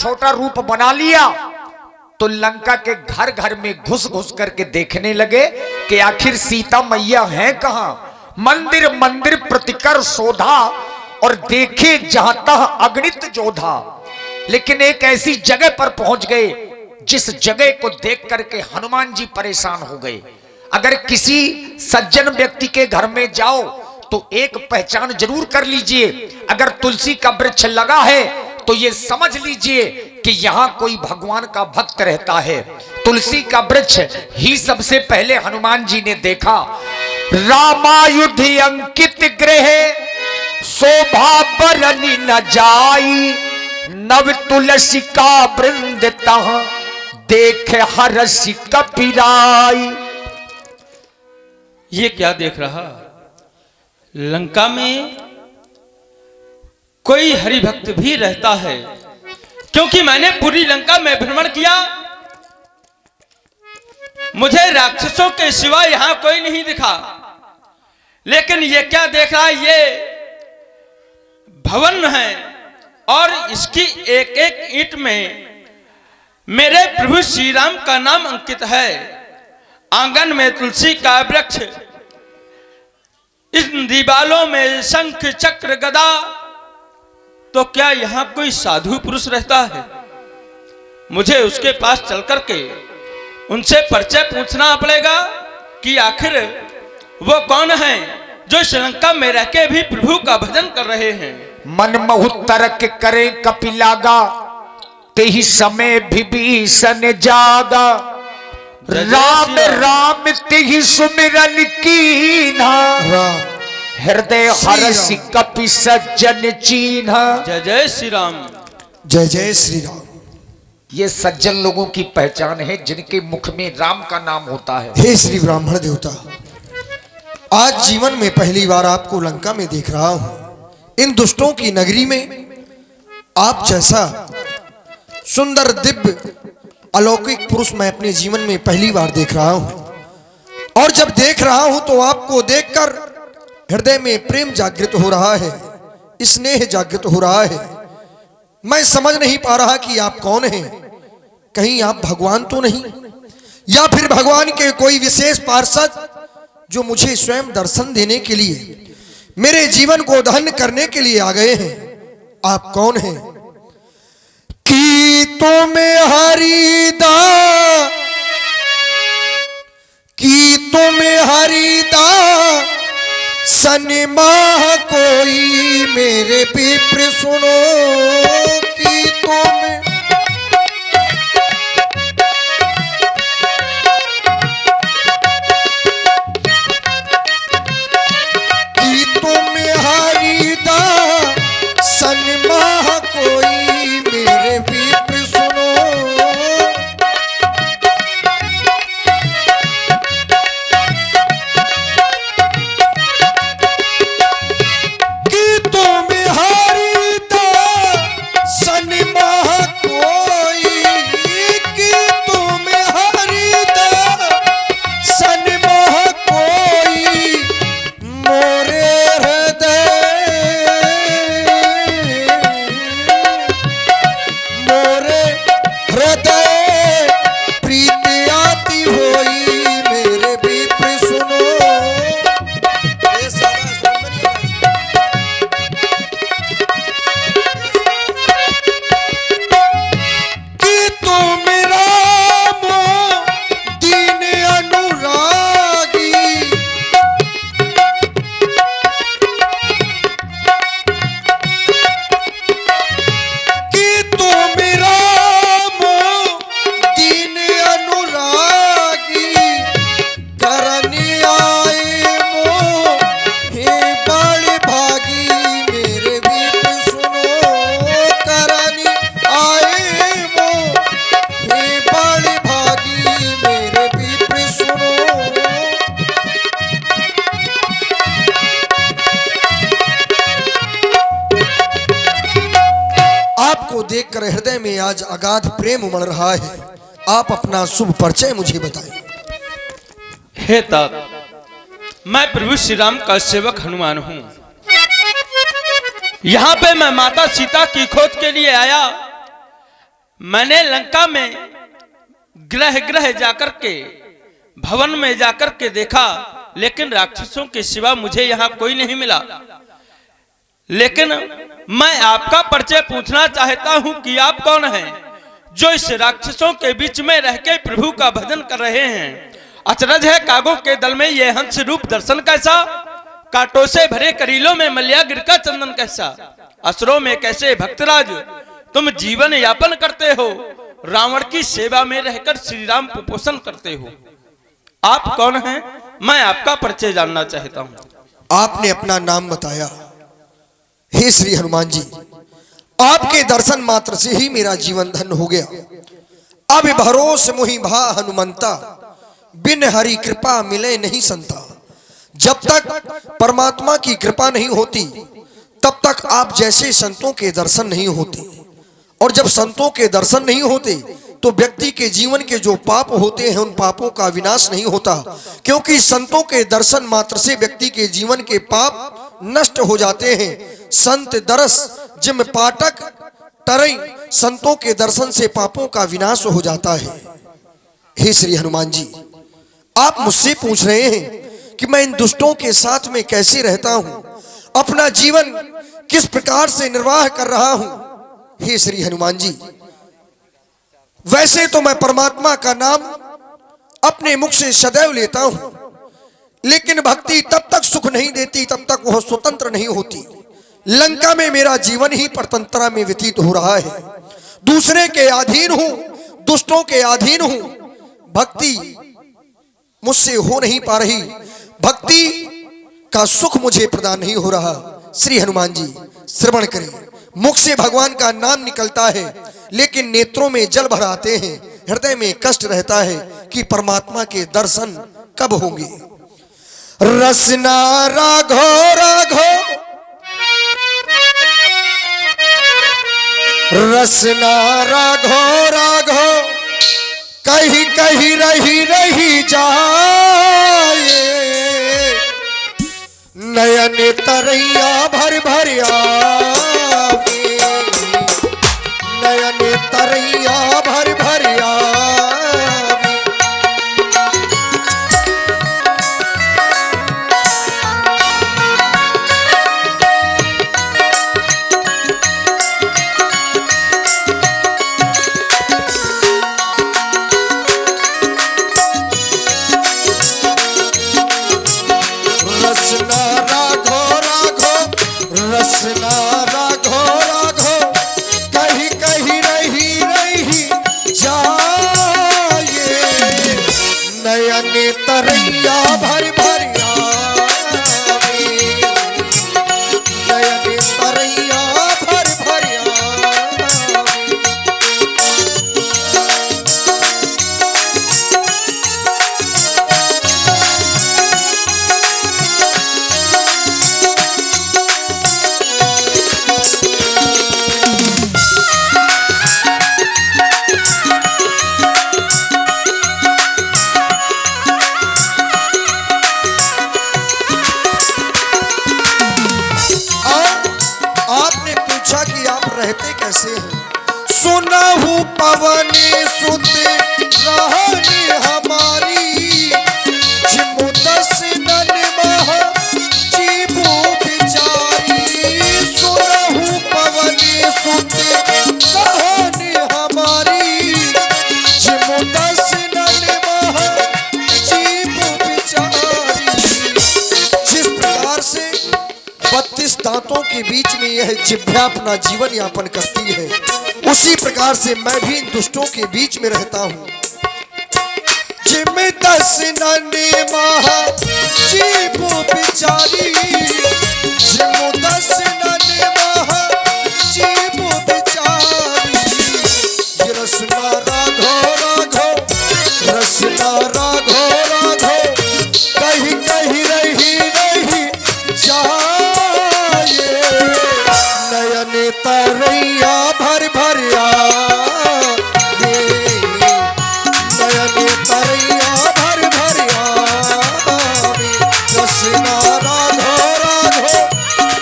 छोटा रूप बना लिया तो लंका के घर घर में घुस घुस करके देखने लगे कि आखिर सीता मैया हैं कहां। मंदिर मंदिर प्रतिकर शोधा और देखे जहां तह अगणित जोधा। लेकिन एक ऐसी जगह पर पहुंच गए जिस जगह को देख करके हनुमान जी परेशान हो गए। अगर किसी सज्जन व्यक्ति के घर में जाओ तो एक पहचान जरूर कर लीजिए, अगर तुलसी का वृक्ष लगा है तो ये समझ लीजिए कि यहां कोई भगवान का भक्त रहता है। तुलसी का वृक्ष ही सबसे पहले हनुमान जी ने देखा। रामायुध अंकित गृह शोभा बरनी न जाई, नव तुलसी का वृंद तह देख हरसि कपिराई। ये क्या देख रहा? लंका में कोई हरिभक्त भी रहता है, क्योंकि मैंने पूरी लंका में भ्रमण किया, मुझे राक्षसों के सिवा यहां कोई नहीं दिखा। लेकिन ये क्या देख रहा है? ये भवन है और इसकी एक एक ईंट में मेरे प्रभु श्री राम का नाम अंकित है। आंगन में तुलसी का वृक्ष, इन दीवालों में शंख चक्र गदा। तो क्या यहां कोई साधु पुरुष रहता है? मुझे उसके पास चल करके उनसे परिचय पूछना पड़ेगा कि आखिर वो कौन है जो श्रीलंका में रह के भी प्रभु का भजन कर रहे हैं। मन बहुत तर्क करे कपिलागा, ते ही समय विभीषण जागा। राम राम ते ही सुमिरन कीन्हा, हृदय हरसि कपि सज्जन चीन्हा। जय जय श्री राम। जय जय श्री राम। ये सज्जन लोगों की पहचान है जिनके मुख में राम का नाम होता है। हे श्री ब्राह्मण देवता, आज जीवन में पहली बार आपको लंका में देख रहा हूं। इन दुष्टों की नगरी में आप जैसा सुंदर दिव्य अलौकिक पुरुष मैं अपने जीवन में पहली बार देख रहा हूं। और जब देख रहा हूं तो आपको देखकर हृदय में प्रेम जागृत हो रहा है, स्नेह जागृत हो रहा है। मैं समझ नहीं पा रहा कि आप कौन हैं। कहीं आप भगवान तो नहीं, या फिर भगवान के कोई विशेष पार्षद जो मुझे स्वयं दर्शन देने के लिए, मेरे जीवन को धन्य करने के लिए आ गए हैं। आप कौन हैं? की तुम्हें हरिदा, की तुम्हें हरिदा सन्माह कोई मेरे विप्र सुनो। की तुम्हें हरिदा सन्माह कोई मेरे विप्र सुनो। कि तुम हरिदा सन्माह कोई, कि तुम हरिदा सन्माह कोई मोरे देखकर हृदय में आज अगाध प्रेम उमड़ रहा है। आप अपना शुभ परिचय मुझे बताएं। हे तात, मैं प्रभु श्री राम का सेवक हनुमान हूं। यहां पे मैं माता सीता की खोज के लिए आया। मैंने लंका में ग्रह ग्रह जाकर के भवन में जाकर के देखा, लेकिन राक्षसों के सिवा मुझे यहाँ कोई नहीं मिला। लेकिन मैं आपका परिचय पूछना चाहता हूँ कि आप कौन हैं जो इस राक्षसों के बीच में रह के प्रभु का भजन कर रहे हैं। अचरज है कागों के दल में ये हंस रूप दर्शन कैसा, कांटों से भरे करीलों में मल्यागिर का चंदन कैसा। असुरों में कैसे भक्तराज तुम जीवन यापन करते हो, रावण की सेवा में रहकर श्री राम कुपोषण करते हो। आप कौन हैं, मैं आपका परिचय जानना चाहता हूं। आपने अपना नाम बताया। हे श्री हनुमान जी, आपके दर्शन मात्र से ही मेरा जीवन धन्य हो गया। अब भरोस मुहि भा हनुमंता, बिन हरि कृपा मिले नहीं संता। जब तक परमात्मा की कृपा नहीं होती तब तक आप जैसे संतों के दर्शन नहीं होते, और जब संतों के दर्शन नहीं होते तो व्यक्ति के जीवन के जो पाप होते हैं उन पापों का विनाश नहीं होता, क्योंकि संतों के दर्शन मात्र से व्यक्ति के जीवन के पाप नष्ट हो जाते हैं। संत दरस जिम पाठक तरई, संतों के दर्शन से पापों का विनाश हो जाता है। हे श्री हनुमान जी, आप मुझसे पूछ रहे हैं कि मैं इन दुष्टों के साथ में कैसे रहता हूं, अपना जीवन किस प्रकार से निर्वाह कर रहा हूं। हे श्री हनुमान जी, वैसे तो मैं परमात्मा का नाम अपने मुख से सदैव लेता हूं, लेकिन भक्ति तब तक सुख नहीं देती तब तक वह स्वतंत्र नहीं होती। लंका में मेरा जीवन ही परतंत्रा में व्यतीत हो रहा है, दूसरे के अधीन हूं, दुष्टों के अधीन हूं। भक्ति मुझसे हो नहीं पा रही, भक्ति का सुख मुझे प्रदान नहीं हो रहा। श्री हनुमान जी श्रवण करें, मुख से भगवान का नाम निकलता है लेकिन नेत्रों में जल भर आते हैं, हृदय में कष्ट रहता है कि परमात्मा के दर्शन कब होंगे। रसना राघो राघो, रसना राघो राघो, कहीं कहीं रही रही जाए। नयन तरैया भर भर आवे, नयन तरैया भर भर आवे। रसना राघो राघो, रसना राघो राघो, कहीं कहीं रही रही जाए। नयन तरैया भर भर आवे, नयन तरैया भर भर आवे। आपने पूछा कि आप रहते कैसे हैं। सुनहु पवन सुत रहनी हमारी, जिमु दस नन मह जीवु बिचारी। सुनहु पवन सुत रहनी हमारी, जिमु दस नन मह जीवु बिचारी। जिस प्रकार से 32 दांतों के बीच में यह जिह्वा अपना जीवन यापन करती है, उसी प्रकार से मैं भी इन दुष्टों के बीच में रहता हूं। जिम दस नने महा जीवु बिचारी, जिम दस नने महा जीवु बिचारी। ये रसना राघो राघो, रसना राघो राघो, कहीं कहीं रही रही जाए। नयन तरैया भर भर आवे, नयन तरैया भर भर आवे। रसना राघो राघो,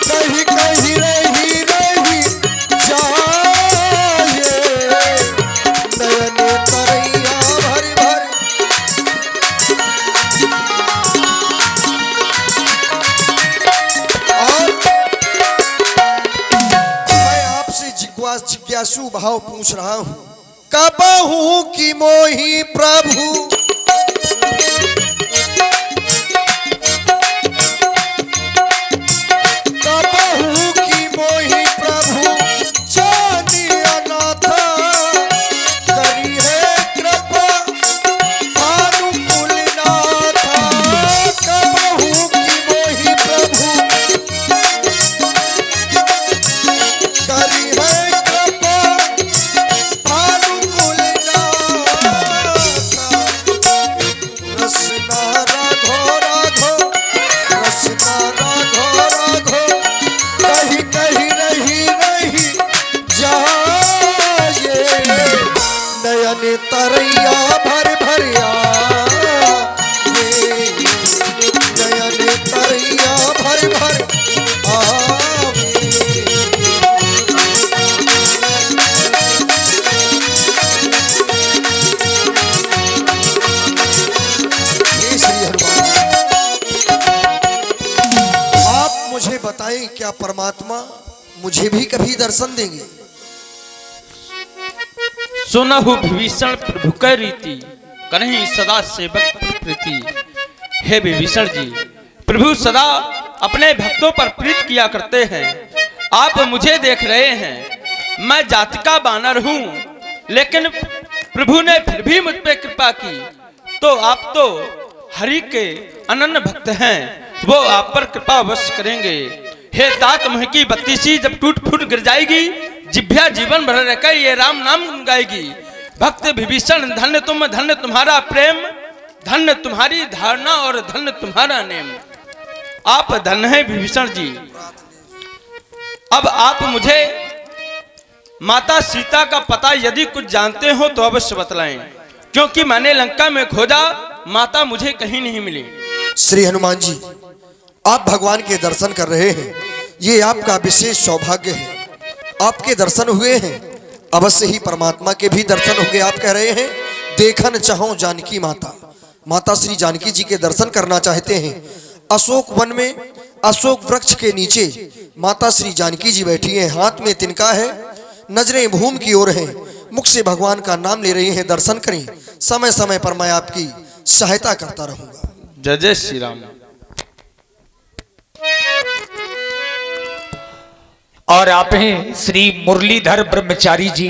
कहीं कहीं रही रही जाए। आंसू बहाव पूछ रहा हूं, कबहू की मोही प्रभु कबहू की मोही प्रभु जानी अनाथा, करी है कृपा अनुकूल नाथा। कबहू की मोही प्रभु करी है कृपा अनुकूल नाथा। रसना राघो राघो रसना राघो राघो, कहीं कहीं रही रही जाए, नयन तरैया भर भर आवे, नयन तरैया भर भर आवे। हे श्री हनुमान, आप मुझे बताएं, क्या परमात्मा मुझे भी कभी दर्शन देंगे? सुनहु विभीषण प्रभु कै रीति, कन्हीं सदा सेवक प्रीति। हे विभीषण जी, प्रभु सदा अपने भक्तों पर प्रीत किया करते हैं। आप मुझे देख रहे हैं, मैं जाति का बानर हूँ, लेकिन प्रभु ने फिर भी मुझ पे कृपा की। तो आप तो हरि के अनन्य भक्त हैं, वो आप पर कृपा अवश्य करेंगे। हे तात मुह की बत्तीसी जब टूट फूट गिर जाएगी, जिभ्या जीवन भर रहकर ये राम नाम गाएगी। भक्त विभीषण धन्य तुम, धन्य तुम्हारा प्रेम, धन्य तुम्हारी धारणा और धन्य तुम्हारा नेम। आप धन्य हैं विभीषण जी। अब आप मुझे माता सीता का पता यदि कुछ जानते हो तो अवश्य बतलाएं, क्योंकि मैंने लंका में खोजा, माता मुझे कहीं नहीं मिली। श्री हनुमान जी, आप भगवान के दर्शन कर रहे हैं, ये आपका विशेष सौभाग्य है। आपके दर्शन हुए हैं, अवश्य ही परमात्मा के भी दर्शन होंगे। आप कह रहे हैं देखन चाहो जानकी माता, माता श्री जानकी जी के दर्शन करना चाहते हैं। अशोक वन में अशोक वृक्ष के नीचे माता श्री जानकी जी बैठी हैं, हाथ में तिनका है, नजरें भूमि की ओर हैं, मुख से भगवान का नाम ले रही हैं। दर्शन करें, समय समय पर मैं आपकी सहायता करता रहूंगा। जय जय श्री राम। और आप हैं श्री मुरलीधर ब्रह्मचारी जी,